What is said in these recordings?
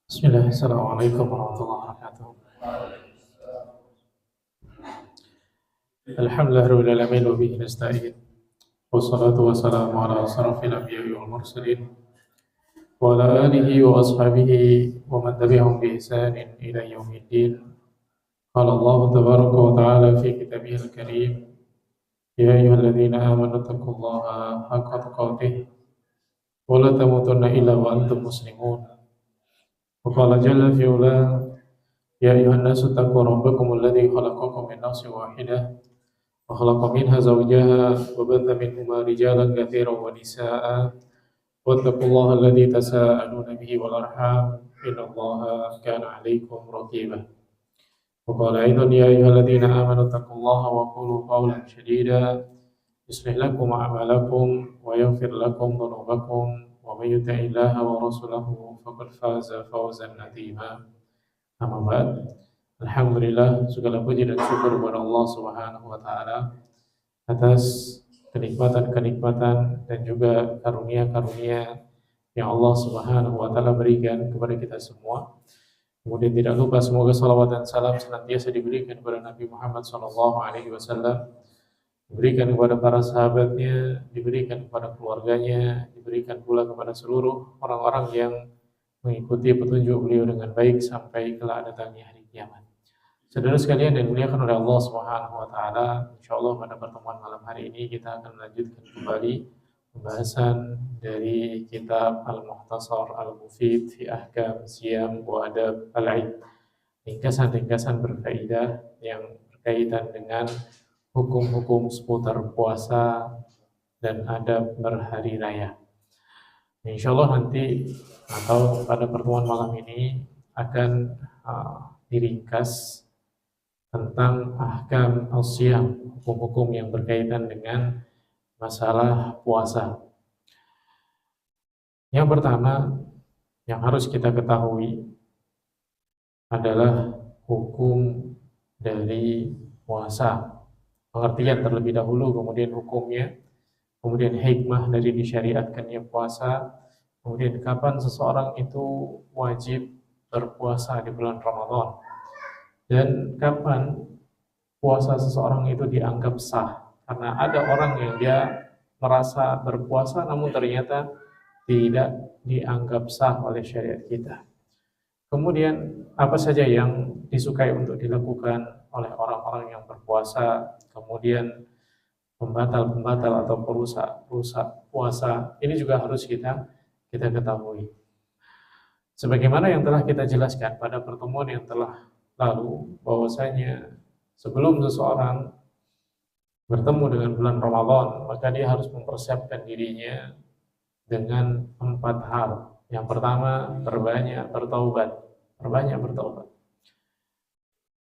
Bismillah, Assalamualaikum warahmatullahi wabarakatuh. Alhamdulillahirabbil alamin wa bihi nasta'in. Wassalatu wassalamu ala asrofil anbiya'i wal mursalin wa ala alihi wa ashabihi wa man tabi'ahum bi ihsanin ila yaumiddin. Qala Allah tabaraka wa ta'ala fi kitabihil karim, ya ayyuhalladzina amanu taqullaha haqqa tuqatih wa la tamutunna illa wa antum muslimun. Wa qala jalla fi ula, ya ayyuhan nasu taqu rabbakum alladzi khalaqakum min nafsin wahidah wa khalaqa minha zawjaha wa batha minhuma rijalan katsiran wa nisaa'a wattaqullaha alladzi tasaaluna bihi wal arham innallaha kana 'alaikum raqiba. Wa qala aidan ya ayyuhalladzina amanu taqullaha wa qulu qawlan sadida yuslih lakum a'malakum wa yaghfir lakum dhunubakum wa may yuti'illaha wa rasulahu faqad faza fawzan 'azima. Amma ba'd. Alhamdulillah, segala puji dan syukur kepada Allah Subhanahu wa taala atas kenikmatan-kenikmatan dan juga karunia-karunia yang Allah Subhanahu wa taala berikan kepada kita semua. Kemudian tidak lupa semoga salawat dan salam senantiasa diberikan kepada Nabi Muhammad sallallahu alaihi wasallam, diberikan kepada para sahabatnya, diberikan kepada keluarganya, diberikan pula kepada seluruh orang-orang yang mengikuti petunjuk beliau dengan baik sampai kelak datangnya hari kiamat. Saudara sekalian yang dimuliakan oleh Allah Subhanahu wa taala, insyaallah pada pertemuan malam hari ini kita akan melanjutkan kembali pembahasan dari kitab Al-Mukhtasar Al-Mufid fi Ahkam Siyam wa Adab Al-Aid. Ringkasan-ringkasan berfaedah yang berkaitan dengan hukum-hukum seputar puasa dan adab berhari raya. Insyaallah nanti atau pada pertemuan malam ini akan diringkas tentang ahkam al-siyam, hukum-hukum yang berkaitan dengan masalah puasa. Yang pertama yang harus kita ketahui adalah hukum dari puasa. Pengertian terlebih dahulu, kemudian hukumnya, kemudian hikmah dari disyariatkannya puasa, kemudian kapan seseorang itu wajib berpuasa di bulan Ramadan, dan kapan puasa seseorang itu dianggap sah. Karena ada orang yang dia merasa berpuasa namun ternyata tidak dianggap sah oleh syariat kita. Kemudian apa saja yang disukai untuk dilakukan oleh orang-orang yang berpuasa, kemudian pembatal-pembatal atau perusak puasa, ini juga harus kita ketahui. Sebagaimana yang telah kita jelaskan pada pertemuan yang telah lalu, bahwasanya sebelum seseorang bertemu dengan bulan Ramadan, maka dia harus mempersiapkan dirinya dengan 4 hal. Yang pertama, perbanyak bertaubat.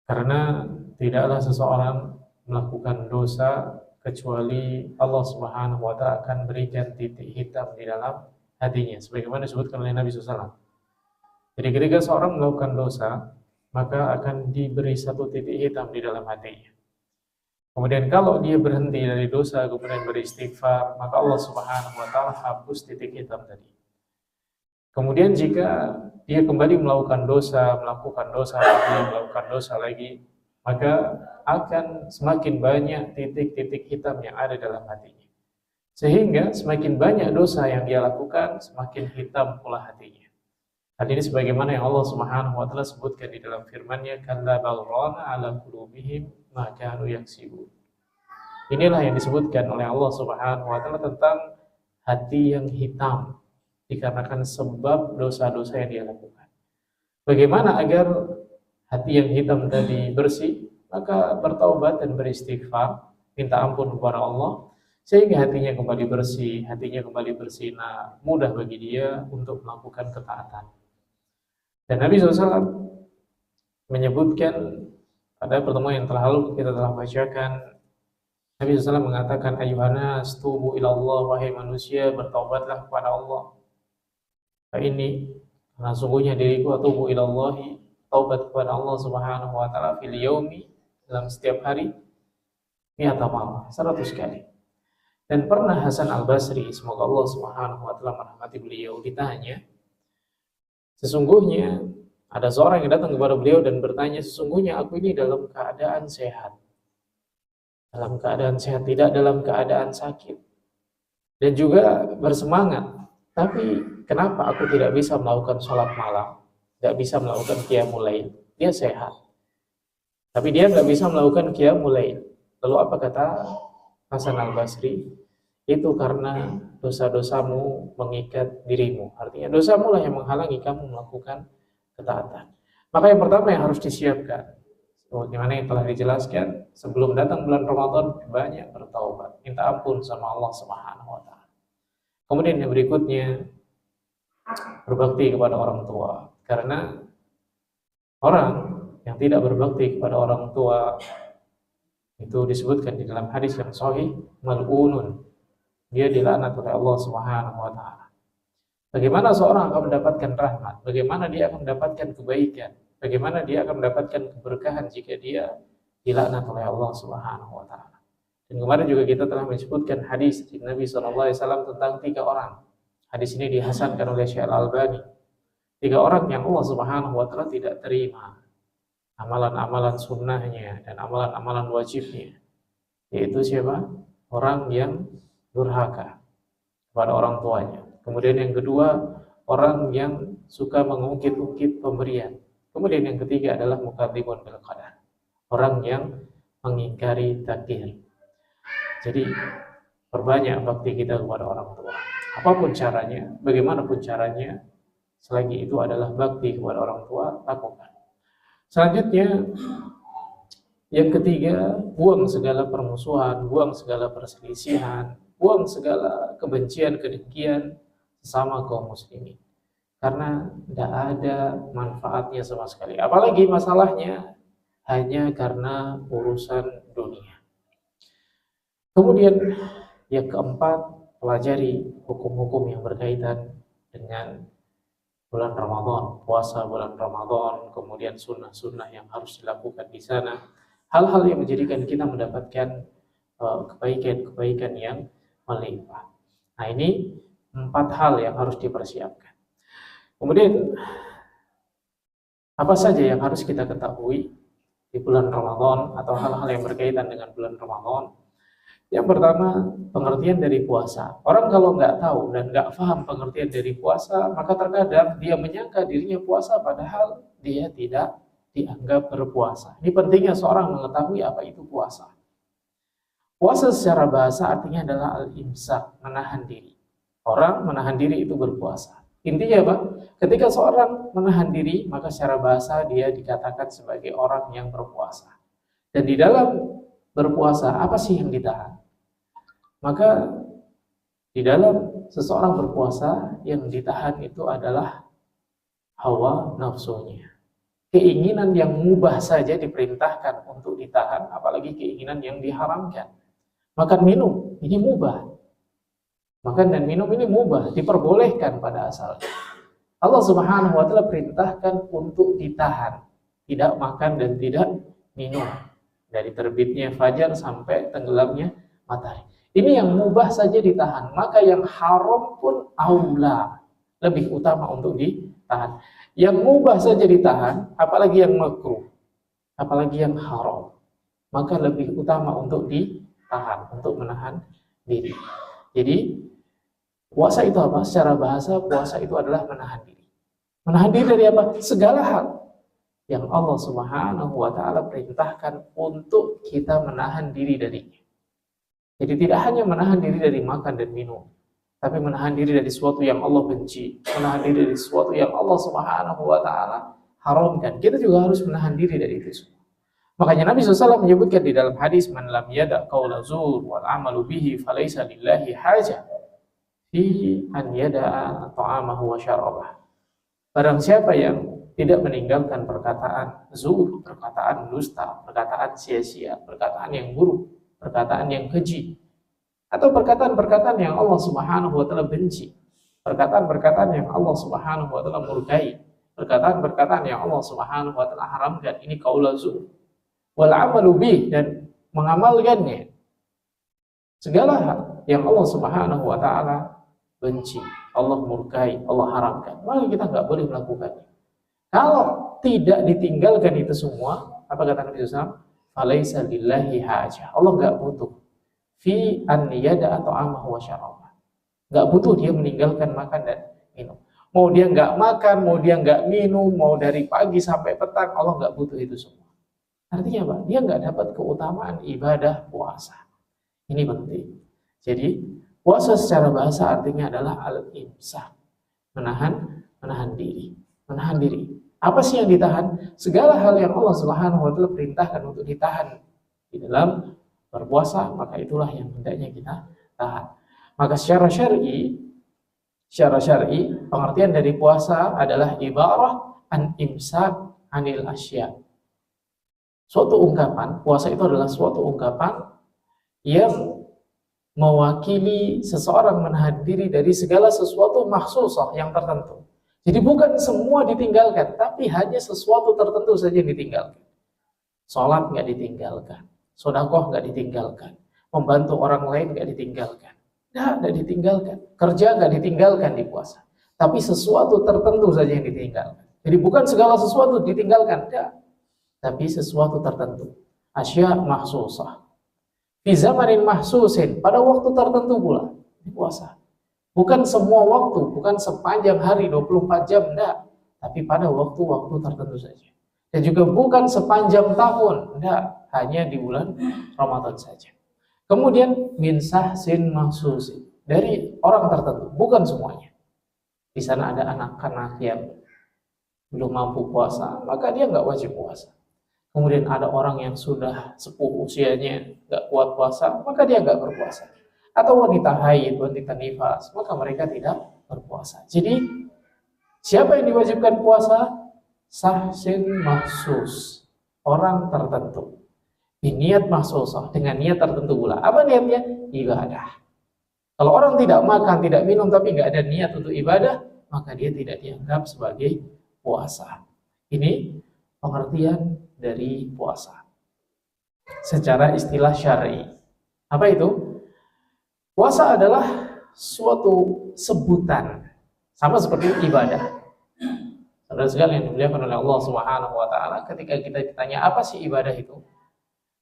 Karena tidaklah seseorang melakukan dosa kecuali Allah Subhanahu wa taala akan berikan titik hitam di dalam hatinya, sebagaimana disebutkan oleh Nabi SAW. Jadi ketika seorang melakukan dosa, maka akan diberi satu titik hitam di dalam hatinya. Kemudian kalau dia berhenti dari dosa, kemudian beristighfar, maka Allah Subhanahu wa taala hapus titik hitam tadi. Kemudian jika dia kembali melakukan dosa lagi, maka akan semakin banyak titik-titik hitam yang ada dalam hatinya. Sehingga semakin banyak dosa yang dia lakukan, semakin hitam pula hatinya. Hal ini sebagaimana yang Allah Subhanahu wa taala sebutkan di dalam firman-Nya, kalla bal rana ala qulubihim ma kanu yaksibun. Inilah yang disebutkan oleh Allah Subhanahu wa taala tentang hati yang hitam dikarenakan sebab dosa-dosa yang dia lakukan. Bagaimana agar hati yang hitam tadi bersih? Maka bertaubat dan beristighfar, minta ampun kepada Allah, sehingga hatinya kembali bersih, kembali bersinar, mudah bagi dia untuk melakukan ketaatan. Dan Nabi SAW menyebutkan pada pertemuan yang telah lalu kita telah bacakan, Nabi SAW mengatakan, ayyuhanas tubu ilallah, wahai manusia, bertaubatlah kepada Allah. Ini karena sungguhnya diriku atubu ilallahi, taubat kepada Allah Subhanahu wa taala fil yaumi, dalam setiap hari, 100 marrah, 100 kali. Dan pernah Hasan Al-Basri, semoga Allah Subhanahu wa taala merahmati beliau, ditanya, Sesungguhnya ada seorang yang datang kepada beliau dan bertanya, sesungguhnya aku ini dalam keadaan sehat. Dalam keadaan sehat, tidak dalam keadaan sakit. Dan juga bersemangat. Tapi kenapa aku tidak bisa melakukan sholat malam? Tidak bisa melakukan qiyamul lail? Dia sehat. Tapi dia nggak bisa melakukan qiyamul lail. Lalu apa kata Hasan al-Basri? Itu karena dosa-dosamu mengikat dirimu. Artinya dosamu lah yang menghalangi kamu melakukan ketaatan. Maka yang pertama yang harus disiapkan, sebagaimana yang telah dijelaskan, sebelum datang bulan Ramadan banyak bertaubat, minta ampun sama Allah Subhanahu wa taala. Kemudian yang berikutnya, berbakti kepada orang tua. Karena orang yang tidak berbakti kepada orang tua itu disebutkan di dalam hadis yang sahih, mal'unun. Dia dilaknat oleh Allah Subhanahu wa taala. Bagaimana seorang akan mendapatkan rahmat? Bagaimana dia akan mendapatkan kebaikan? Bagaimana dia akan mendapatkan keberkahan jika dia dilaknat oleh Allah Subhanahu wa taala? Dan kemarin juga kita telah menyebutkan hadis Nabi SAW tentang 3 orang. Hadis ini dihasankan oleh Syekh Al-Albani. 3 orang yang Allah Subhanahu wa taala tidak terima amalan-amalan sunnahnya dan amalan-amalan wajibnya. Yaitu siapa? Orang yang durhaka kepada orang tuanya. Kemudian yang kedua, orang yang suka mengungkit-ungkit pemberian. Kemudian yang ketiga adalah mukadzibun bil qadar. Orang yang mengingkari takdir. Jadi perbanyak bakti kita kepada orang tua. Apapun caranya, bagaimanapun caranya, selagi itu adalah bakti kepada orang tua, lakukan. Selanjutnya, yang ketiga, buang segala permusuhan, buang segala perselisihan, buang segala kebencian, kedengkian sesama kaum muslimin. Karena tidak ada manfaatnya sama sekali. Apalagi masalahnya hanya karena urusan dunia. Kemudian yang keempat, pelajari hukum-hukum yang berkaitan dengan bulan Ramadan, puasa bulan Ramadan, kemudian sunnah-sunnah yang harus dilakukan di sana. Hal-hal yang menjadikan kita mendapatkan kebaikan-kebaikan yang melimpah. Nah, ini 4 hal yang harus dipersiapkan. Kemudian apa saja yang harus kita ketahui di bulan Ramadan atau hal-hal yang berkaitan dengan bulan Ramadan? Yang pertama, pengertian dari puasa. Orang kalau nggak tahu dan nggak paham pengertian dari puasa, maka terkadang dia menyangka dirinya puasa padahal dia tidak dianggap berpuasa. Ini pentingnya seorang mengetahui apa itu puasa. Puasa secara bahasa artinya adalah al-imsak, menahan diri. Orang menahan diri itu berpuasa. Intinya apa? Ketika seorang menahan diri, maka secara bahasa dia dikatakan sebagai orang yang berpuasa. Dan di dalam berpuasa, apa sih yang ditahan? Maka di dalam seseorang berpuasa, yang ditahan itu adalah hawa nafsunya. Keinginan yang mubah saja diperintahkan untuk ditahan, apalagi keinginan yang diharamkan. Makan minum, ini mubah. Makan dan minum ini mubah, diperbolehkan pada asalnya. Allah Subhanahu wa taala perintahkan untuk ditahan, tidak makan dan tidak minum. Dari terbitnya fajar sampai tenggelamnya matahari. Ini yang mubah saja ditahan, maka yang haram pun aula, lebih utama untuk ditahan. Yang mubah saja ditahan, apalagi yang makruh, apalagi yang haram, maka lebih utama untuk ditahan, untuk menahan diri. Jadi puasa itu apa? Secara bahasa puasa itu adalah menahan diri. Menahan diri dari apa? Segala hal yang Allah Subhanahu wa taala perintahkan untuk kita menahan diri darinya. Jadi tidak hanya menahan diri dari makan dan minum, tapi menahan diri dari sesuatu yang Allah benci, menahan diri dari sesuatu yang Allah Subhanahu wa taala haramkan. Kita juga harus menahan diri dari itu semua. Makanya Nabi SAW menyebutkan di dalam hadis, man lam yada qaula zur wal amalu bihi falaysa lillahi haja fi an yada ta'amahu wa syarabah. Barang siapa yang tidak meninggalkan perkataan zur, perkataan dusta, perkataan sia-sia, perkataan yang buruk, perkataan yang keji, atau perkataan-perkataan yang Allah Subhanahu wa taala benci, perkataan-perkataan yang Allah Subhanahu wa taala murkai, perkataan-perkataan yang Allah Subhanahu wa taala haramkan, ini qaula zur. Wal amalu bih, dan mengamalkannya. Segala hal yang Allah Subhanahu wa taala benci, Allah murkai, Allah haramkan, maka kita nggak boleh melakukannya. Kalau tidak ditinggalkan itu semua, apa kata Nabi SAW? Falaisa lillahi hajah. Allah nggak butuh fi an yada atau amahu wa syarabah. Nggak butuh dia meninggalkan makan dan minum. Mau dia nggak makan, mau dia nggak minum, mau dari pagi sampai petang, Allah nggak butuh itu semua. Artinya apa? Dia nggak dapat keutamaan ibadah puasa. Ini penting. Jadi puasa secara bahasa artinya adalah al-imsak, menahan diri. Apa sih yang ditahan? Segala hal yang Allah Subhanahu wa taala perintahkan untuk ditahan di dalam berpuasa, maka itulah yang hendaknya kita tahan. Maka secara syar'i pengertian dari puasa adalah ibarah an imsak anil asya. Suatu ungkapan, puasa itu adalah suatu ungkapan yang mewakili seseorang menahan diri dari segala sesuatu makhsusah yang tertentu. Jadi bukan semua ditinggalkan, tapi hanya sesuatu tertentu saja yang ditinggalkan. Sholat nggak ditinggalkan, sedekah nggak ditinggalkan, membantu orang lain nggak ditinggalkan, nggak ditinggalkan, kerja nggak ditinggalkan di puasa. Tapi sesuatu tertentu saja yang ditinggalkan. Jadi bukan segala sesuatu ditinggalkan, enggak. Tapi sesuatu tertentu. Asya mahsusah. Fi zamanin mahsusin, pada waktu tertentu pula di puasa. Bukan semua waktu, bukan sepanjang hari 24 jam, enggak. Tapi pada waktu-waktu tertentu saja. Dan juga bukan sepanjang tahun, enggak. Hanya di bulan Ramadan saja. Kemudian min sahsin mahsusin, dari orang tertentu, bukan semuanya. Di sana ada anak-anak yang belum mampu puasa, maka dia enggak wajib puasa. Kemudian ada orang yang sudah sepuh usianya, enggak kuat puasa, maka dia enggak berpuasa. Atau wanita haid, wanita nifas, maka mereka tidak berpuasa. Jadi siapa yang diwajibkan puasa? Sahsin mahsus, orang tertentu. Niat mahsusah, dengan niat tertentu pula. Apa niatnya? Ibadah. Kalau orang tidak makan, tidak minum, tapi nggak ada niat untuk ibadah, maka dia tidak dianggap sebagai puasa. Ini pengertian dari puasa secara istilah syar'i. Apa itu? Puasa adalah suatu sebutan, sama seperti ibadah. Saudara sekalian yang dimuliakan oleh Allah Subhanahu wa taala, ketika kita ditanya apa sih ibadah itu,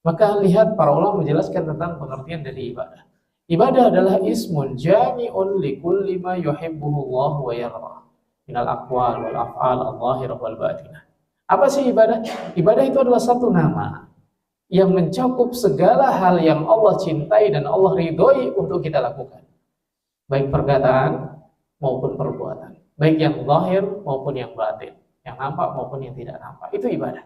maka lihat para ulama menjelaskan tentang pengertian dari ibadah. Ibadah adalah ismun jami'un likulli ma yuhibbuhu Allah wa yardah minal aqwal wal af'al adh-dhahirah wal batinah. Apa sih ibadah? Ibadah itu adalah satu nama yang mencakup segala hal yang Allah cintai dan Allah ridhoi untuk kita lakukan. Baik perkataan maupun perbuatan. Baik yang zahir maupun yang batin. Yang nampak maupun yang tidak nampak. Itu ibadah.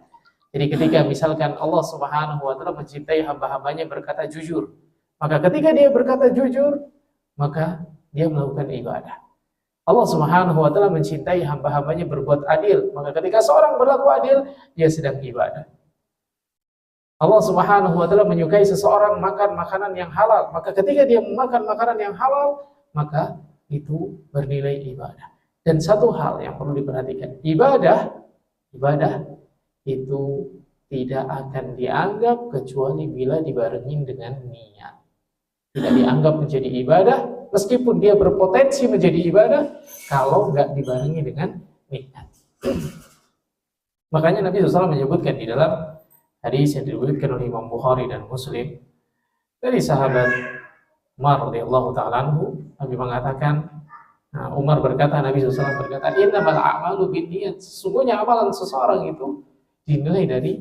Jadi ketika misalkan Allah Subhanahu wa taala mencintai hamba-hambanya berkata jujur. Maka ketika dia berkata jujur, maka dia melakukan ibadah. Allah Subhanahu wa taala mencintai hamba-hambanya berbuat adil. Maka ketika seorang berlaku adil, dia sedang ibadah. Allah Subhanahu wa taala menyukai seseorang makan makanan yang halal, maka ketika dia makan makanan yang halal, maka itu bernilai ibadah. Dan satu hal yang perlu diperhatikan, ibadah itu tidak akan dianggap kecuali bila dibarengi dengan niat. Tidak dianggap menjadi ibadah meskipun dia berpotensi menjadi ibadah kalau nggak dibarengi dengan niat. Makanya Nabi SAW menyebutkan di dalam hadis yang diriwayatkan oleh Imam Bukhari dan Muslim dari sahabat Umar radhiyallahu taala anhu, Nabi mengatakan, Umar berkata, Nabi SAW berkata, innamal a'malu binniyat, sesungguhnya amalan seseorang itu dinilai dari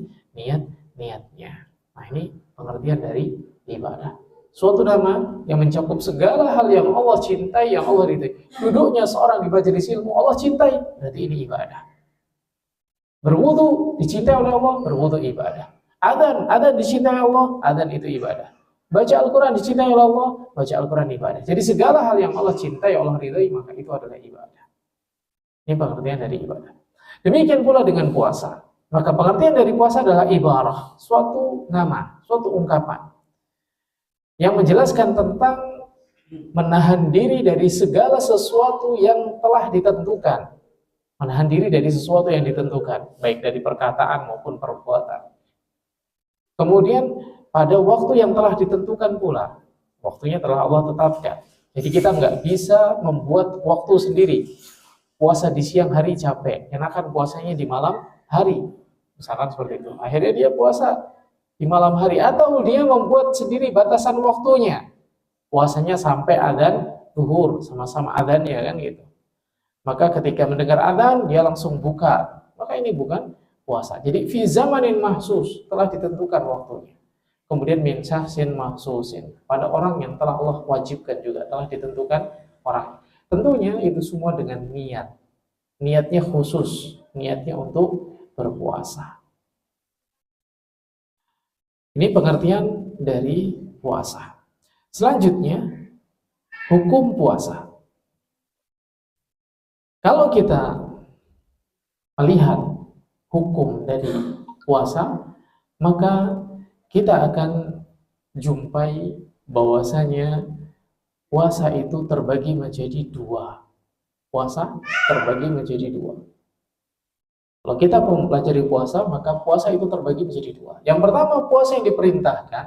niatnya. Nah, ini pengertian dari ibadah. Suatu nama yang mencakup segala hal yang Allah cintai, yang Allah ridhai. Duduknya seorang di majelis ilmu Allah cintai, berarti ini ibadah. Berwudu dicintai oleh Allah, berwudu ibadah. Adzan dicintai Allah, adzan itu ibadah. Baca Al-Quran dicintai oleh Allah, baca Al-Quran ibadah. Jadi segala hal yang Allah cintai, Allah ridhai, maka itu adalah ibadah. Ini pengertian dari ibadah. Demikian pula dengan puasa. Maka pengertian dari puasa adalah ibarah, suatu nama, suatu ungkapan yang menjelaskan tentang menahan diri dari segala sesuatu yang telah ditentukan. Menahan diri dari sesuatu yang ditentukan, baik dari perkataan maupun perbuatan. Kemudian pada waktu yang telah ditentukan pula, waktunya telah Allah tetapkan. Jadi kita nggak bisa membuat waktu sendiri. Puasa di siang hari capek, enakan puasanya di malam hari. Misalkan seperti itu. Akhirnya dia puasa di malam hari. Atau dia membuat sendiri batasan waktunya. Puasanya sampai adzan zuhur, sama-sama adzannya kan gitu. Maka ketika mendengar adzan, dia langsung buka. Maka ini bukan puasa. Jadi fi zamanin mahsus, telah ditentukan waktunya. Kemudian min syahsin mahsusin, pada orang yang telah Allah wajibkan juga, telah ditentukan orang. Tentunya itu semua dengan niat. Niatnya khusus, niatnya untuk berpuasa. Ini pengertian dari puasa. Selanjutnya, hukum puasa. Kalau kita melihat hukum dari puasa, maka kita akan jumpai bahwasanya puasa itu terbagi menjadi dua. Puasa terbagi menjadi dua. Kalau kita mempelajari puasa, maka puasa itu terbagi menjadi dua. Yang pertama, puasa yang diperintahkan.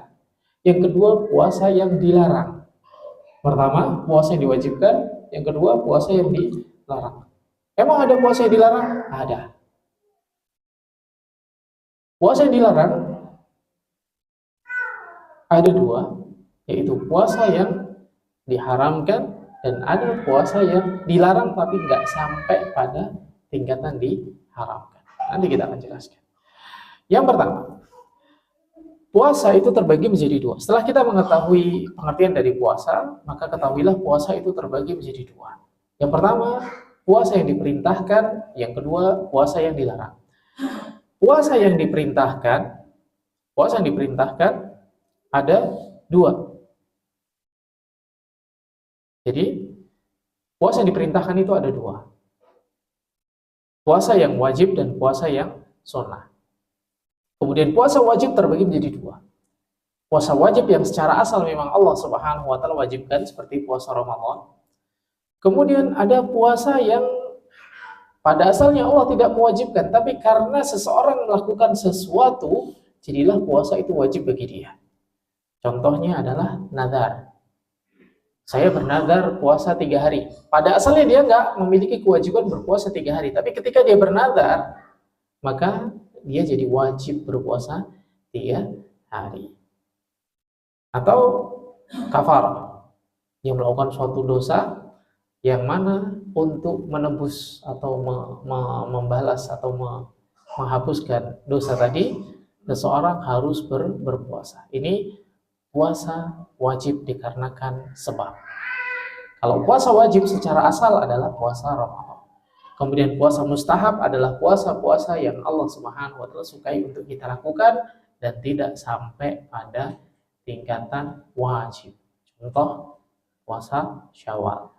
Yang kedua, puasa yang dilarang. Pertama, puasa yang diwajibkan. Yang kedua, puasa yang dilarang. Emang ada puasa yang dilarang? Ada. Puasa yang dilarang ada dua, yaitu puasa yang diharamkan dan ada puasa yang dilarang tapi nggak sampai pada tingkatan diharamkan. Nanti kita akan jelaskan. Yang pertama, puasa itu terbagi menjadi dua. Setelah kita mengetahui pengertian dari puasa, maka ketahuilah puasa itu terbagi menjadi dua. Yang pertama, puasa yang diperintahkan. Yang kedua, puasa yang dilarang. Puasa yang diperintahkan ada dua. Jadi, puasa yang diperintahkan itu ada dua. Puasa yang wajib dan puasa yang sunnah. Kemudian puasa wajib terbagi menjadi dua. Puasa wajib yang secara asal memang Allah Subhanahu wa Ta'ala wajibkan, seperti puasa Ramadan. Kemudian ada puasa yang pada asalnya Allah tidak mewajibkan, tapi karena seseorang melakukan sesuatu, jadilah puasa itu wajib bagi dia. Contohnya adalah nazar. Saya bernazar puasa 3 hari. Pada asalnya dia nggak memiliki kewajiban berpuasa 3 hari, tapi ketika dia bernazar, maka dia jadi wajib berpuasa 3 hari. Atau kafarah, yang melakukan suatu dosa yang mana untuk menebus atau membalas atau menghapuskan dosa tadi, seseorang harus berpuasa. Ini puasa wajib dikarenakan sebab. Kalau puasa wajib secara asal adalah puasa Ramadan. Kemudian puasa mustahab adalah puasa-puasa yang Allah Subhanahu wa Ta'ala sukai untuk kita lakukan dan tidak sampai pada tingkatan wajib. Contoh puasa Syawal.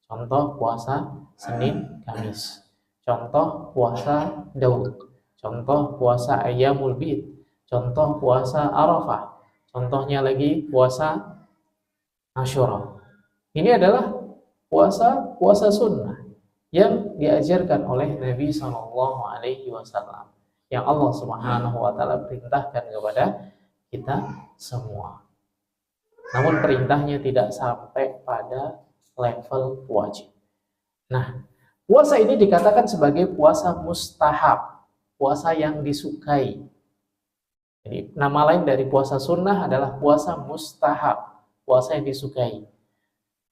Contoh puasa Senin Kamis. Contoh puasa Daud. Contoh puasa Ayyamul Bid. Contoh puasa Arafah. Contohnya lagi puasa Asyura. Ini adalah puasa sunnah yang diajarkan oleh Nabi SAW, yang Allah Subhanahu wa Ta'ala perintahkan kepada kita semua. Namun perintahnya tidak sampai pada level wajib. Nah, puasa ini dikatakan sebagai puasa mustahab, puasa yang disukai. Jadi nama lain dari puasa sunnah adalah puasa mustahab, puasa yang disukai.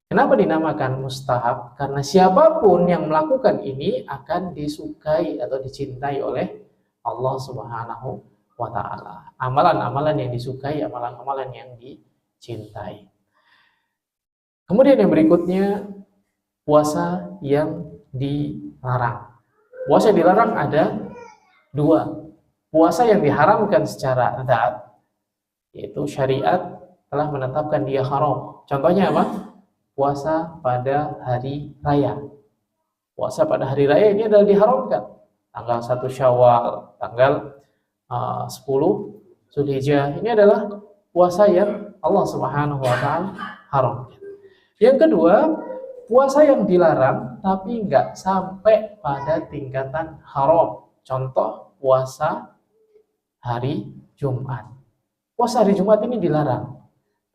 Kenapa dinamakan mustahab? Karena siapapun yang melakukan ini akan disukai atau dicintai oleh Allah Subhanahu wa Ta'ala. Amalan-amalan yang disukai, amalan-amalan yang dicintai. Kemudian yang berikutnya, puasa yang dilarang. Puasa yang dilarang ada dua. Puasa yang diharamkan secara dzat, yaitu syariat telah menetapkan dia haram. Contohnya apa? Puasa pada hari raya. Puasa pada hari raya ini adalah diharamkan. Tanggal 1 Syawal, tanggal 10 Zulhijjah. Ini adalah puasa yang Allah Subhanahu wa Ta'ala haramkan. Yang kedua, puasa yang dilarang tapi nggak sampai pada tingkatan haram. Contoh puasa hari Jumat. Puasa hari Jumat ini dilarang,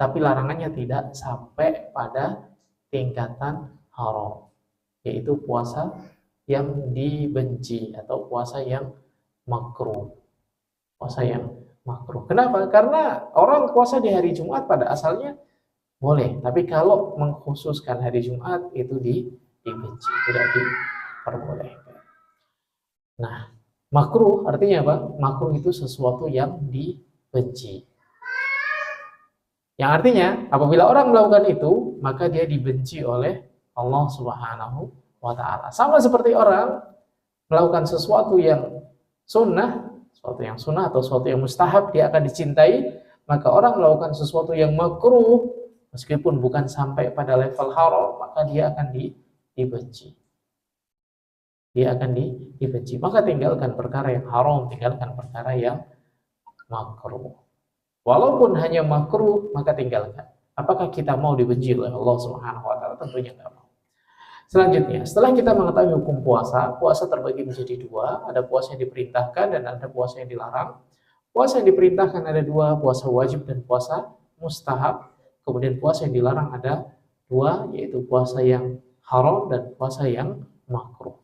tapi larangannya tidak sampai pada tingkatan haram, yaitu puasa yang dibenci atau puasa yang makruh. Puasa yang makruh. Kenapa? Karena orang puasa di hari Jumat pada asalnya boleh, tapi kalau mengkhususkan hari Jumat itu dibenci, tidak diperbolehkan. Nah, makruh artinya apa? Makruh itu sesuatu yang dibenci. Yang artinya apabila orang melakukan itu, maka dia dibenci oleh Allah Subhanahu wa taala. Sama seperti orang melakukan sesuatu yang sunnah atau sesuatu yang mustahab, dia akan dicintai. Maka orang melakukan sesuatu yang makruh, meskipun bukan sampai pada level haram, maka dia akan dibenci. Dia akan dibenci. Maka tinggalkan perkara yang haram, tinggalkan perkara yang makruh. Walaupun hanya makruh, maka tinggalkan. Apakah kita mau dibenci oleh Allah Subhanahu wa taala? Tentunya tidak mau. Selanjutnya, setelah kita mengetahui hukum puasa, puasa terbagi menjadi dua, ada puasa yang diperintahkan dan ada puasa yang dilarang. Puasa yang diperintahkan ada dua, puasa wajib dan puasa mustahab. Kemudian puasa yang dilarang ada dua, yaitu puasa yang haram dan puasa yang makruh.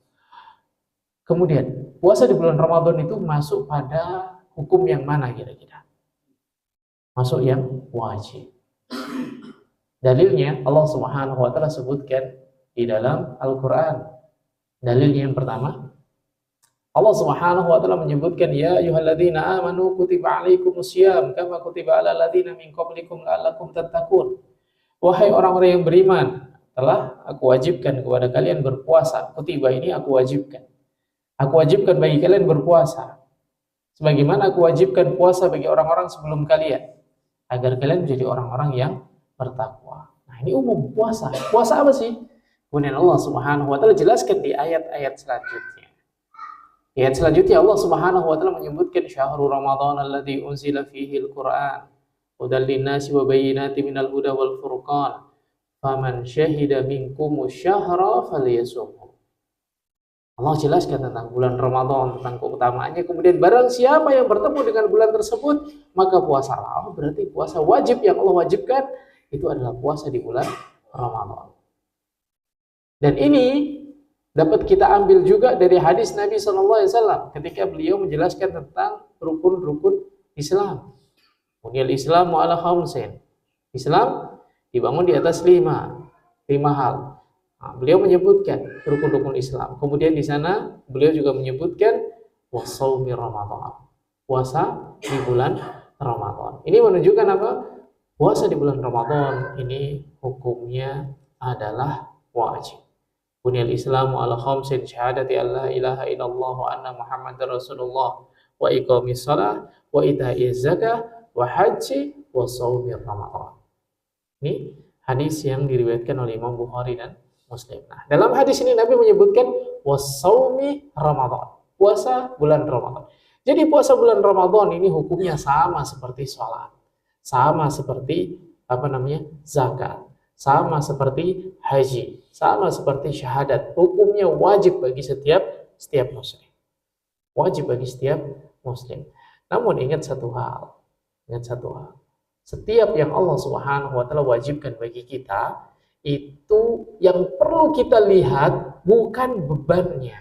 Kemudian, puasa di bulan Ramadan itu masuk pada hukum yang mana kira-kira? Masuk yang wajib. Dalilnya Allah Subhanahu wa taala sebutkan di dalam Al-Qur'an. Dalilnya yang pertama, Allah Subhanahu wa taala menyebutkan ya ayyuhalladzina amanu kutiba alaikumusiyam kama kutiba alal ladzina min qablikum la'allakum tattaqun. Wahai orang-orang yang beriman, telah aku wajibkan kepada kalian berpuasa. Kutiba ini aku wajibkan. Aku wajibkan bagi kalian berpuasa. Sebagaimana aku wajibkan puasa bagi orang-orang sebelum kalian, agar kalian menjadi orang-orang yang bertakwa. Nah, ini umum puasa. Puasa apa sih? Kemudian Allah Subhanahu wa taala jelaskan di ayat-ayat selanjutnya. Ayat selanjutnya Allah Subhanahu wa taala menyebutkan syahrul Ramadan alladzi unzila fihi al-Qur'an hudal linnasi wa bayyinatin minal huda wal furqan faman syahida minkumus syahra falyasumhu. Allah jelaskan tentang bulan Ramadan, tentang keutamaannya. Kemudian barang siapa yang bertemu dengan bulan tersebut, maka puasalah. Berarti puasa wajib yang Allah wajibkan itu adalah puasa di bulan Ramadan. Dan ini dapat kita ambil juga dari hadis Nabi SAW ketika beliau menjelaskan tentang rukun-rukun Islam. Kemudian Islam ala khamsin. Islam dibangun di atas lima hal. Nah, beliau menyebutkan rukun-rukun Islam. Kemudian di sana beliau juga menyebutkan wasaumi Ramadan. Puasa di bulan Ramadan. Ini menunjukkan apa? Puasa di bulan Ramadan ini hukumnya adalah wajib. Buniyal Islamu ala khamsin syahadati alla ilaha illallah wa anna Muhammadar Rasulullah wa iqamis shalah wa ita'iz zakah wa haji wa shaumi Ramadan. Ini hadis yang diriwayatkan oleh Imam Bukhari dan Muslim. Nah, dalam hadis ini Nabi menyebutkan wasaumi Ramadan, puasa bulan Ramadan. Jadi puasa bulan Ramadan ini hukumnya sama seperti sholat, sama seperti zakat, sama seperti haji, sama seperti syahadat. Hukumnya wajib bagi setiap muslim. Wajib bagi setiap muslim. Namun ingat satu hal. Setiap yang Allah Subhanahu wa taala wajibkan bagi kita, itu yang perlu kita lihat bukan bebannya,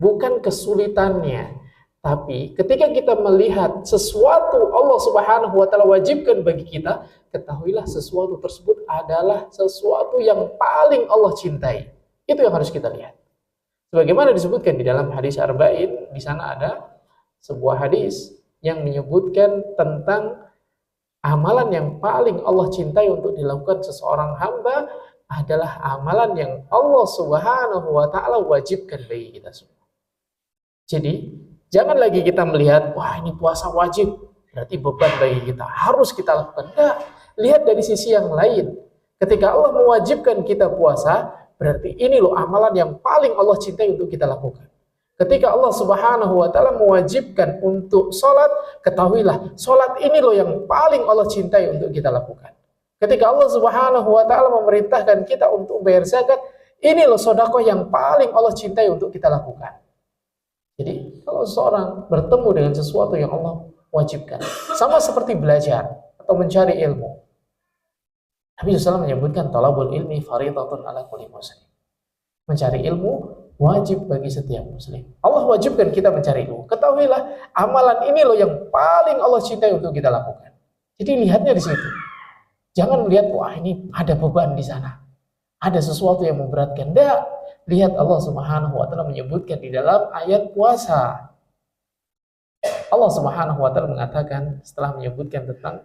bukan kesulitannya, tapi ketika kita melihat sesuatu Allah Subhanahu wa taala wajibkan bagi kita, ketahuilah sesuatu tersebut adalah sesuatu yang paling Allah cintai. Itu yang harus kita lihat. Sebagaimana disebutkan di dalam hadis Arba'in, di sana ada sebuah hadis yang menyebutkan tentang amalan yang paling Allah cintai untuk dilakukan seseorang hamba adalah amalan yang Allah Subhanahu wa taala wajibkan bagi kita semua. Jadi, jangan lagi kita melihat, wah ini puasa wajib, berarti beban bagi kita, harus kita lakukan. Enggak, lihat dari sisi yang lain. Ketika Allah mewajibkan kita puasa, berarti ini loh amalan yang paling Allah cintai untuk kita lakukan. Ketika Allah Subhanahu wa taala mewajibkan untuk sholat, ketahuilah sholat ini loh yang paling Allah cintai untuk kita lakukan. Ketika Allah Subhanahu wa taala memerintahkan kita untuk bayar zakat, ini loh sedekah yang paling Allah cintai untuk kita lakukan. Jadi kalau seorang bertemu dengan sesuatu yang Allah wajibkan, sama seperti belajar atau mencari ilmu. Nabi SAW menyebutkan talabul ilmi fardhatun ala kulli muslim. Mencari ilmu wajib bagi setiap muslim. Allah wajibkan kita mencari ilmu. Ketahuilah, amalan ini loh yang paling Allah cintai untuk kita lakukan. Jadi lihatnya di situ. Jangan melihat, wah ini ada beban di sana, ada sesuatu yang memberatkan. Tidak. Lihat Allah Subhanahu wa Ta'ala menyebutkan di dalam ayat puasa. Allah Subhanahu wa Ta'ala mengatakan setelah menyebutkan tentang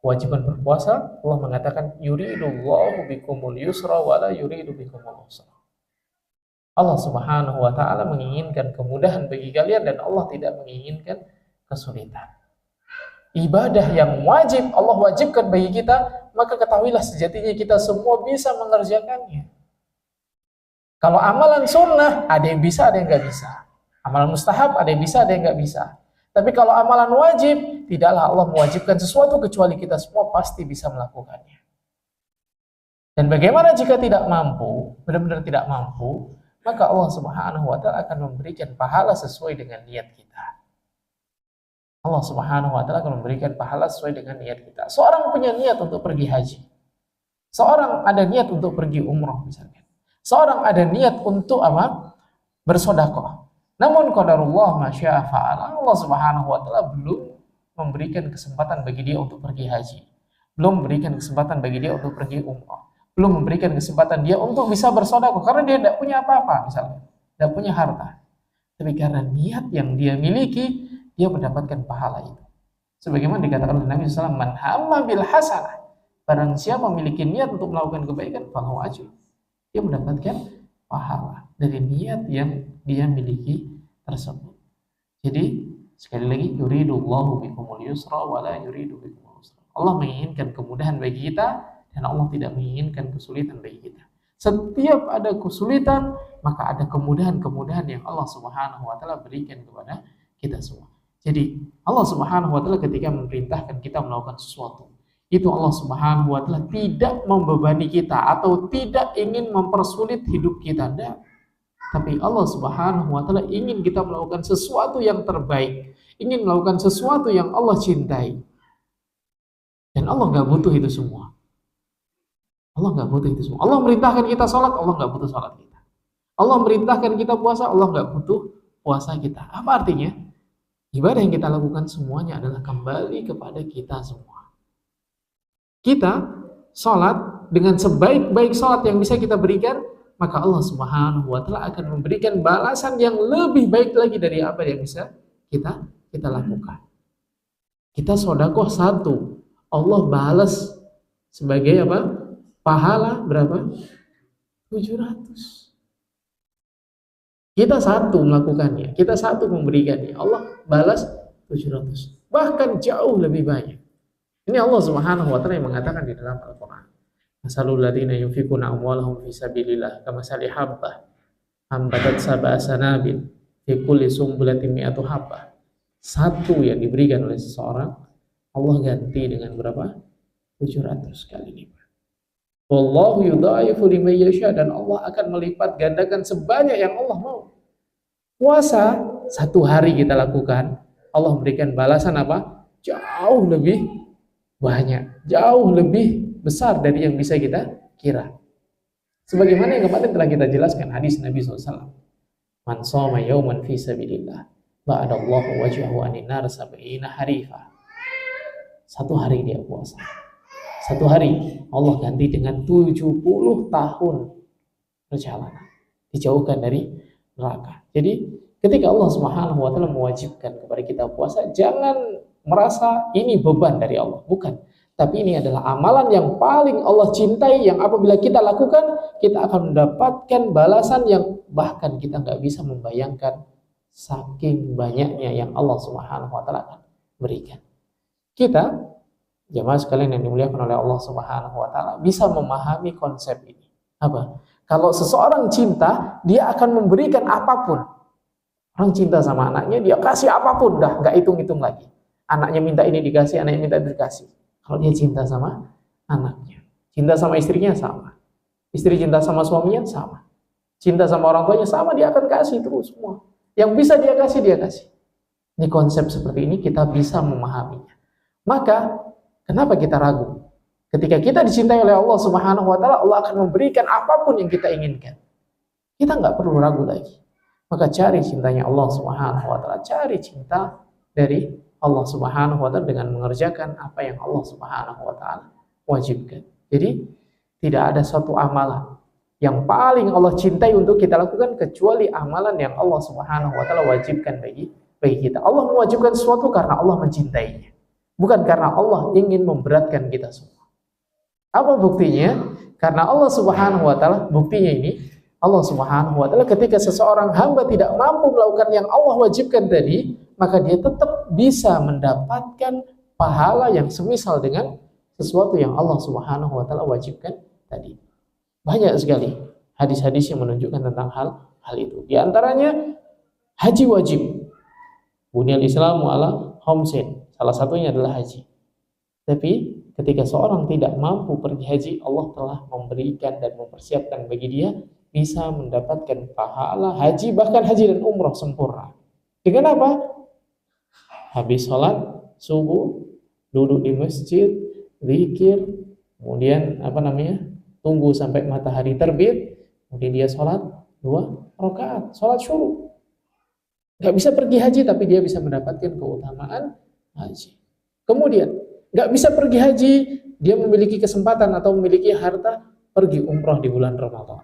kewajiban berpuasa, Allah mengatakan yuridullahu bikumul yusra wa la yuridu bikumul usra. Allah Subhanahu wa Ta'ala menginginkan kemudahan bagi kalian dan Allah tidak menginginkan kesulitan. Ibadah yang wajib Allah wajibkan bagi kita, maka ketahuilah sejatinya kita semua bisa mengerjakannya. Kalau amalan sunnah ada yang bisa, ada yang nggak bisa. Amalan mustahab ada yang bisa, ada yang nggak bisa. Tapi kalau amalan wajib, tidaklah Allah mewajibkan sesuatu kecuali kita semua pasti bisa melakukannya. Dan bagaimana jika tidak mampu, benar-benar tidak mampu, maka Allah Subhanahu wa Ta'ala akan memberikan pahala sesuai dengan niat kita. Allah Subhanahu wa Ta'ala akan memberikan pahala sesuai dengan niat kita. Seorang punya niat untuk pergi haji. Seorang ada niat untuk pergi umroh misalnya. Seorang ada niat untuk apa? Bersedekah. Namun qadarullah masya fa'ala, Allah Subhanahu wa Ta'ala belum memberikan kesempatan bagi dia untuk pergi haji, belum memberikan kesempatan bagi dia untuk pergi umrah, belum memberikan kesempatan dia untuk bisa bersedekah karena dia tidak punya apa-apa misalnya, tidak punya harta. Tapi karena niat yang dia miliki, dia mendapatkan pahala itu. Sebagaimana dikatakan oleh Nabi SAW, man hamma bil hasanah, barang siapa memiliki niat untuk melakukan kebaikan, falahu ajr, dia mendapatkan pahala dari niat yang dia miliki tersebut. Jadi sekali lagi, yuridullahu bikumul yusra wa la yuridu bikumul usra. Allah menginginkan kemudahan bagi kita dan Allah tidak menginginkan kesulitan bagi kita. Setiap ada kesulitan, maka ada kemudahan-kemudahan yang Allah Subhanahu wa Ta'ala berikan kepada kita semua. Jadi Allah Subhanahu wa Ta'ala ketika memerintahkan kita melakukan sesuatu, itu Allah Subhanahu wa Ta'ala tidak membebani kita atau tidak ingin mempersulit hidup kita. Tidak. Tapi Allah Subhanahu wa Ta'ala ingin kita melakukan sesuatu yang terbaik, ingin melakukan sesuatu yang Allah cintai. Dan Allah nggak butuh itu semua. Allah nggak butuh itu semua. Allah merintahkan kita sholat, Allah nggak butuh sholat kita. Allah merintahkan kita puasa, Allah nggak butuh puasa kita. Apa artinya? Ibadah yang kita lakukan semuanya adalah kembali kepada kita semua. Kita sholat dengan sebaik-baik sholat yang bisa kita berikan, maka Allah Subhanahu wa Ta'ala akan memberikan balasan yang lebih baik lagi dari apa yang bisa kita lakukan. Kita sedekah 1, Allah balas sebagai apa? Pahala berapa? 700. Kita 1 melakukannya, kita 1 memberikannya, Allah balas 700. Bahkan jauh lebih banyak. Ini Allah Subhanahu wa Ta'ala yang mengatakan di dalam Al-Qur'an. Masalul ladzina yunfikuna amwalahum fi sabilillah kamasali habbah ambatat sab'a sanabil fi kulli sumbulatin mi'atu habbah. 1 yang diberikan oleh seseorang, Allah ganti dengan berapa? 700 kali lipat. Wallahu yudha'ifu liman yasha, dan Allah akan melipat gandakan sebanyak yang Allah mau. Puasa 1 hari kita lakukan, Allah memberikan balasan apa? Jauh lebih banyak, jauh lebih besar dari yang bisa kita kira. Sebagaimana yang kemarin telah kita jelaskan hadis Nabi SAW. Man shoma yawman fi sabilillah ba'adallahu wajhahu anin nar sab'ina harifa. 1 hari dia puasa, 1 hari Allah ganti dengan 70 tahun perjalanan, dijauhkan dari neraka. Jadi ketika Allah Subhanahu wa Ta'ala mewajibkan kepada kita puasa, jangan merasa ini beban dari Allah, bukan. Tapi ini adalah amalan yang paling Allah cintai, yang apabila kita lakukan, kita akan mendapatkan balasan yang bahkan kita nggak bisa membayangkan saking banyaknya yang Allah Subhanahu wa Ta'ala akan berikan. Kita, jemaah sekalian yang dimuliakan oleh Allah Subhanahu wa Ta'ala, bisa memahami konsep ini. Apa? Kalau seseorang cinta, dia akan memberikan apapun. Orang cinta sama anaknya, dia kasih apapun, dah nggak hitung-hitung lagi. Anaknya minta ini dikasih, anaknya minta itu dikasih. Kalau dia cinta sama anaknya, cinta sama istrinya sama, istri cinta sama suaminya sama, cinta sama orang tuanya sama, dia akan kasih terus semua. Yang bisa dia kasih, dia kasih. Ini konsep seperti ini kita bisa memahaminya. Maka kenapa kita ragu Ketika kita dicintai oleh Allah Subhanahu wa taala, Allah akan memberikan apapun yang kita inginkan. Kita nggak perlu ragu lagi. Maka cari cintanya Allah Subhanahu wa taala, cari cinta dari Allah Subhanahu wa taala dengan mengerjakan apa yang Allah Subhanahu wa taala wajibkan. Jadi tidak ada suatu amalan yang paling Allah cintai untuk kita lakukan kecuali amalan yang Allah Subhanahu wa taala wajibkan bagi kita. Allah mewajibkan sesuatu karena Allah mencintainya, bukan karena Allah ingin memberatkan kita semua. Apa buktinya? Karena Allah Subhanahu wa taala, buktinya ini Allah Subhanahu wa taala ketika seseorang hamba tidak mampu melakukan yang Allah wajibkan tadi, maka dia tetap bisa mendapatkan pahala yang semisal dengan sesuatu yang Allah Subhanahu wa taala wajibkan tadi. Banyak sekali hadis-hadis yang menunjukkan tentang hal itu. Di antaranya haji wajib. Bunyal Islamu ala khamsin. Salah satunya adalah haji. Tapi ketika seorang tidak mampu pergi haji, Allah telah memberikan dan mempersiapkan bagi dia bisa mendapatkan pahala haji, bahkan haji dan umrah sempurna. Dengan apa? Habis sholat subuh, duduk di masjid, zikir, kemudian tunggu sampai matahari terbit, kemudian dia sholat 2 rakaat, sholat syuruk. Gak bisa pergi haji, tapi dia bisa mendapatkan keutamaan haji. Kemudian gak bisa pergi haji, dia memiliki kesempatan atau memiliki harta pergi umrah di bulan Ramadan.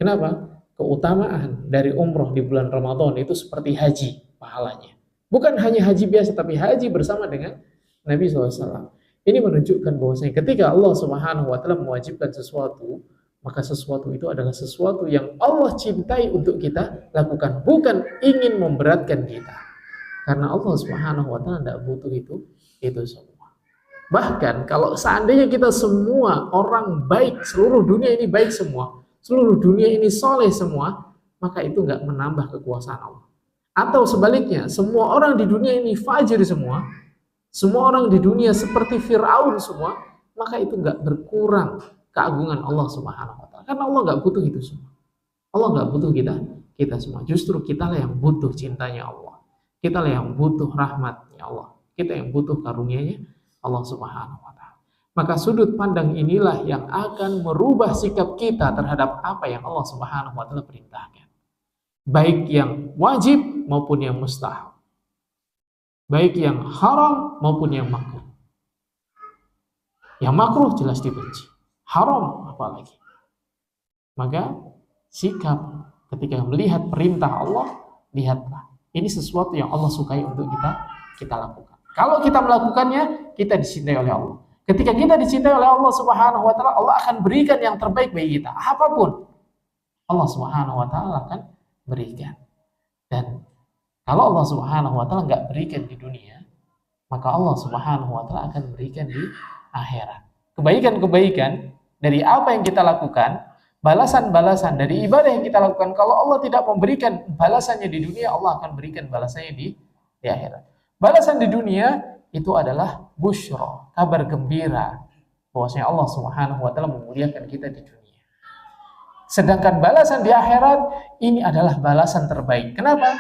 Kenapa? Keutamaan dari umrah di bulan Ramadan itu seperti haji pahalanya. Bukan hanya haji biasa, tapi haji bersama dengan Nabi SAW. Ini menunjukkan bahwasanya ketika Allah Subhanahu wa taala mewajibkan sesuatu, maka sesuatu itu adalah sesuatu yang Allah cintai untuk kita lakukan, bukan ingin memberatkan kita. Karena Allah Subhanahu wa taala tidak butuh itu semua. Bahkan kalau seandainya kita semua orang baik, seluruh dunia ini baik semua, seluruh dunia ini soleh semua, maka itu nggak menambah kekuasaan Allah. Atau sebaliknya, semua orang di dunia ini fajir semua orang di dunia seperti Fir'aun semua, maka itu nggak berkurang keagungan Allah Subhanahu wa taala. Karena Allah nggak butuh itu semua. Allah nggak butuh kita semua. Justru kita lah yang butuh cintanya Allah. Kita lah yang butuh rahmatnya Allah. Kita yang butuh karunia-Nya Allah Subhanahu wa taala. Maka sudut pandang inilah yang akan merubah sikap kita terhadap apa yang Allah Subhanahu wa taala perintahkan. Baik yang wajib maupun yang mustahab. Baik yang haram maupun yang makruh. Yang makruh jelas dibenci. Haram apalagi. Maka sikap ketika melihat perintah Allah, lihatlah. Ini sesuatu yang Allah sukai untuk kita lakukan. Kalau kita melakukannya, kita dicintai oleh Allah. Ketika kita dicintai oleh Allah Subhanahu wa taala, Allah akan berikan yang terbaik bagi kita. Apapun Allah Subhanahu wa taala akan berikan. Dan kalau Allah Subhanahu wa taala nggak berikan di dunia, maka Allah Subhanahu wa taala akan berikan di akhirat. Kebaikan-kebaikan dari apa yang kita lakukan, balasan-balasan dari ibadah yang kita lakukan, kalau Allah tidak memberikan balasannya di dunia, Allah akan berikan balasannya di akhirat. Balasan di dunia itu adalah busyra, kabar gembira bahwasanya Allah Subhanahu wa taala memuliakan kita di dunia. Sedangkan balasan di akhirat ini adalah balasan terbaik. Kenapa?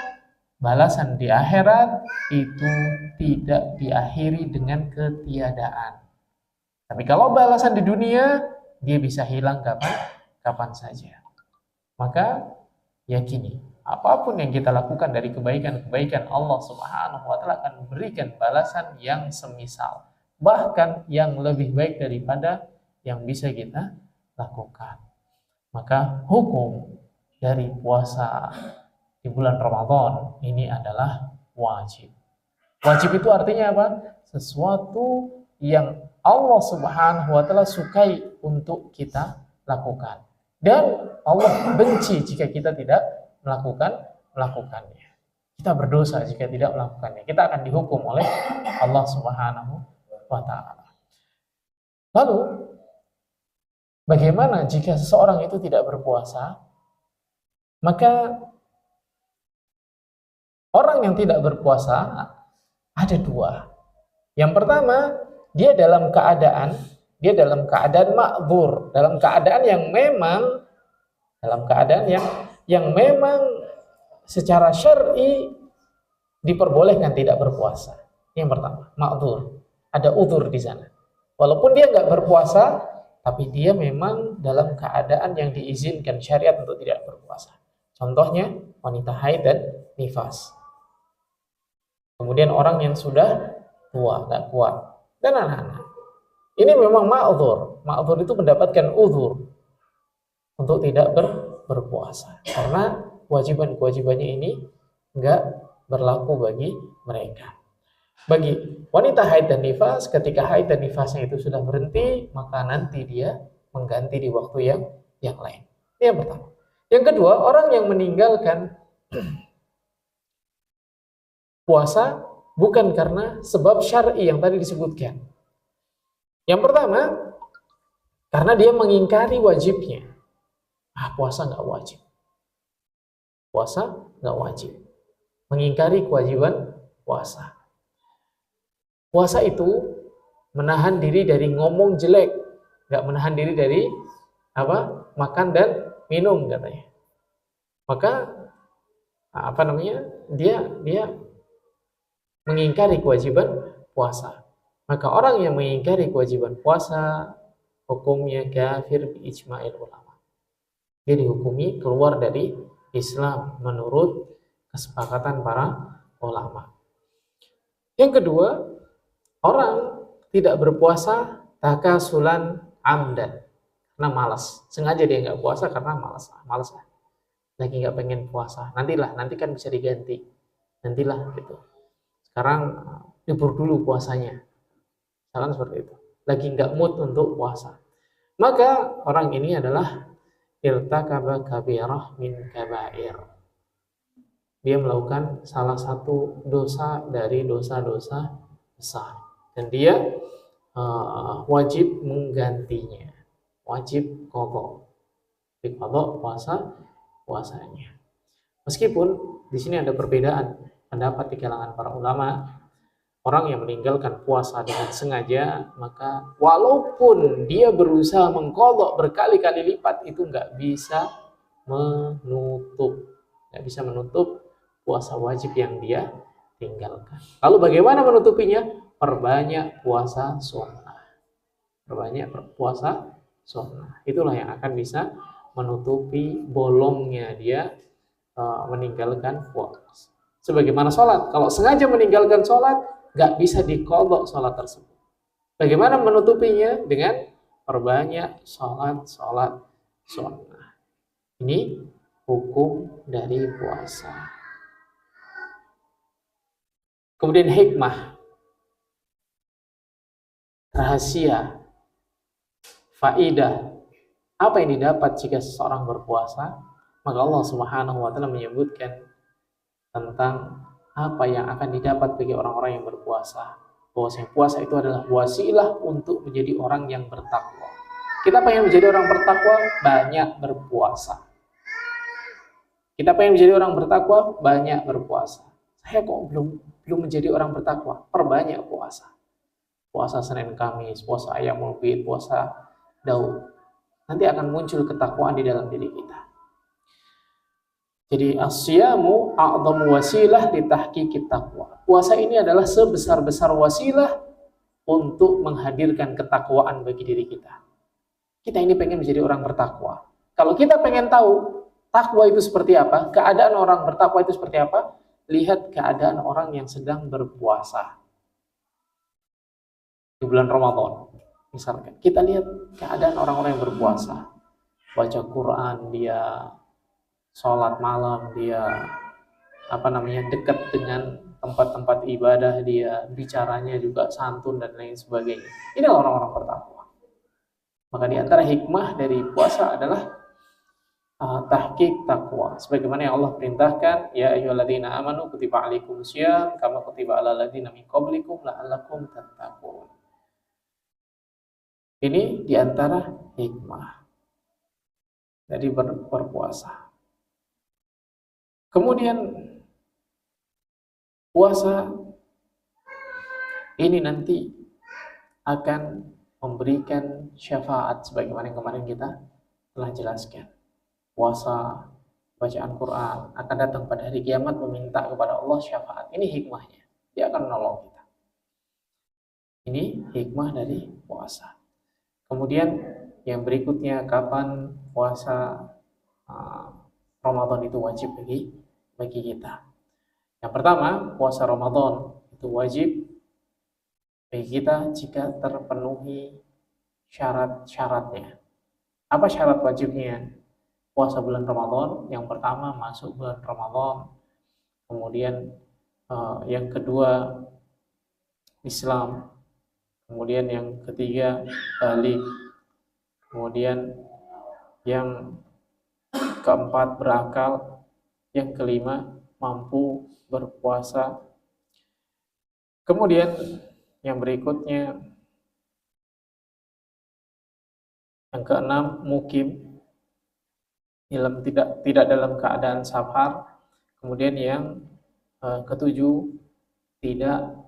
Balasan di akhirat itu tidak diakhiri dengan ketiadaan. Tapi kalau balasan di dunia, dia bisa hilang kapan saja. Maka yakini, apapun yang kita lakukan dari kebaikan-kebaikan, Allah Subhanahu wa taala akan memberikan balasan yang semisal, bahkan yang lebih baik daripada yang bisa kita lakukan. Maka hukum dari puasa di bulan Ramadan ini adalah wajib. Wajib itu artinya apa? Sesuatu yang Allah Subhanahu wa taala sukai untuk kita lakukan. Dan Allah benci jika kita tidak melakukannya. Kita berdosa jika tidak melakukannya. Kita akan dihukum oleh Allah Subhanahu wa taala. Lalu bagaimana jika seseorang itu tidak berpuasa? Maka orang yang tidak berpuasa ada dua. Yang pertama, dia dalam keadaan ma'dzur, dalam keadaan yang memang secara syar'i diperbolehkan tidak berpuasa. Yang pertama, ma'dzur, ada udzur di sana. Walaupun dia nggak berpuasa, tapi dia memang dalam keadaan yang diizinkan syariat untuk tidak berpuasa. Contohnya wanita haid dan nifas. Kemudian orang yang sudah tua, nggak kuat, dan anak-anak. Ini memang ma'dzur. Ma'dzur itu mendapatkan uzur untuk tidak berpuasa. Karena kewajiban-kewajibannya ini nggak berlaku bagi mereka. Bagi wanita haid dan nifas, ketika haid dan nifasnya itu sudah berhenti, maka nanti dia mengganti di waktu yang lain. Ini yang pertama. Yang kedua, orang yang meninggalkan puasa bukan karena sebab syar'i yang tadi disebutkan. Yang pertama, karena dia mengingkari wajibnya. Puasa nggak wajib. Puasa nggak wajib. Mengingkari kewajiban puasa. Puasa itu menahan diri dari ngomong jelek, nggak menahan diri dari makan dan minum katanya. Maka dia mengingkari kewajiban puasa. Maka orang yang mengingkari kewajiban puasa hukumnya kafir bi ijma'il ulama. Dia dihukumi keluar dari Islam menurut kesepakatan para ulama. Yang kedua, orang tidak berpuasa takasulan amdan karena malas. Sengaja dia nggak puasa karena malas. Lagi nggak pengen puasa. Nanti kan bisa diganti. Nantilah gitu. Sekarang libur dulu puasanya. Misalkan seperti itu. Lagi nggak mood untuk puasa. Maka orang ini adalah irtakaba kabirah min kabair. Dia melakukan salah satu dosa dari dosa-dosa besar. Dan dia wajib menggantinya. Wajib qadha. Diqadha puasanya. Meskipun di sini ada perbedaan pendapat di kalangan para ulama, orang yang meninggalkan puasa dengan sengaja, maka walaupun dia berusaha mengqadha berkali-kali lipat, itu nggak bisa menutup puasa wajib yang dia tinggalkan. Lalu bagaimana menutupinya? Perbanyak puasa sunnah. Itulah yang akan bisa menutupi bolongnya dia meninggalkan puasa. Sebagaimana sholat, kalau sengaja meninggalkan sholat, nggak bisa diqadha sholat tersebut. Bagaimana menutupinya? Dengan perbanyak sholat sunnah. Ini hukum dari puasa. Kemudian hikmah, rahasia, faidah, apa yang didapat jika seseorang berpuasa? Maka Allah Subhanahu wa Ta'ala menyebutkan tentang apa yang akan didapat bagi orang-orang yang berpuasa. Bahwasanya puasa itu adalah wasilah untuk menjadi orang yang bertakwa. Kita pengen menjadi orang bertakwa, banyak berpuasa. Kita pengen menjadi orang bertakwa, banyak berpuasa. Saya kok belum menjadi orang bertakwa, perbanyak puasa. Puasa Senin Kamis, puasa Ayyamul Bid, puasa Daud. Nanti akan muncul ketakwaan di dalam diri kita. Jadi as-siyamu a'dhamu wasilah li tahqiqit taqwa. Puasa ini adalah sebesar-besar wasilah untuk menghadirkan ketakwaan bagi diri kita. Kita ini pengen menjadi orang bertakwa. Kalau kita pengen tahu takwa itu seperti apa, keadaan orang bertakwa itu seperti apa, lihat keadaan orang yang sedang berpuasa di bulan Ramadan. Misalkan kita lihat keadaan orang-orang yang berpuasa, baca Quran, dia sholat malam, dia dekat dengan tempat-tempat ibadah, dia bicaranya juga santun dan lain sebagainya. Inilah orang-orang bertakwa. Maka di antara hikmah dari puasa adalah tahqiq takwa. Sebagaimana yang Allah perintahkan, ya ayyuhalladzina amanu kutiba alaikumusiyam kama kutiba alal ladzina min qablikum la'allakum tattaqun. Ini di antara hikmah dari berpuasa. Kemudian puasa ini nanti akan memberikan syafaat sebagaimana yang kemarin kita telah jelaskan. Puasa, bacaan Quran akan datang pada hari kiamat meminta kepada Allah syafaat. Ini hikmahnya. Dia akan menolong kita. Ini hikmah dari puasa. Kemudian yang berikutnya, kapan puasa Ramadan itu wajib bagi kita. Yang pertama, puasa Ramadan itu wajib bagi kita jika terpenuhi syarat-syaratnya. Apa syarat wajibnya puasa bulan Ramadan? Yang pertama, masuk bulan Ramadan. Kemudian yang kedua, Islam. Kemudian yang ketiga, balik. Kemudian yang keempat, berakal. Yang kelima, mampu berpuasa. Kemudian yang berikutnya, yang keenam, mukim, tidak dalam keadaan safar. Kemudian yang ketujuh, tidak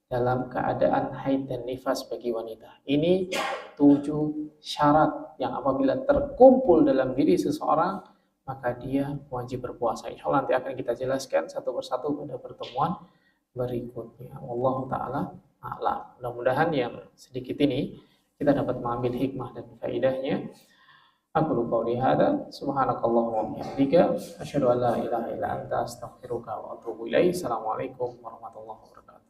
dalam keadaan haid dan nifas bagi wanita. Ini 7 syarat yang apabila terkumpul dalam diri seseorang, maka dia wajib berpuasa. Insya Allah nanti akan kita jelaskan satu persatu pada pertemuan berikutnya. Allah Ta'ala a'lam. Mudah-mudahan yang sedikit ini kita dapat mengambil hikmah dan faedahnya. Aku qouli hadza subhanakallahumma wa bihamdika asyhadu an la ilaha illa anta astaghfiruka wa atubu ilaik. Assalamualaikum warahmatullahi wabarakatuh.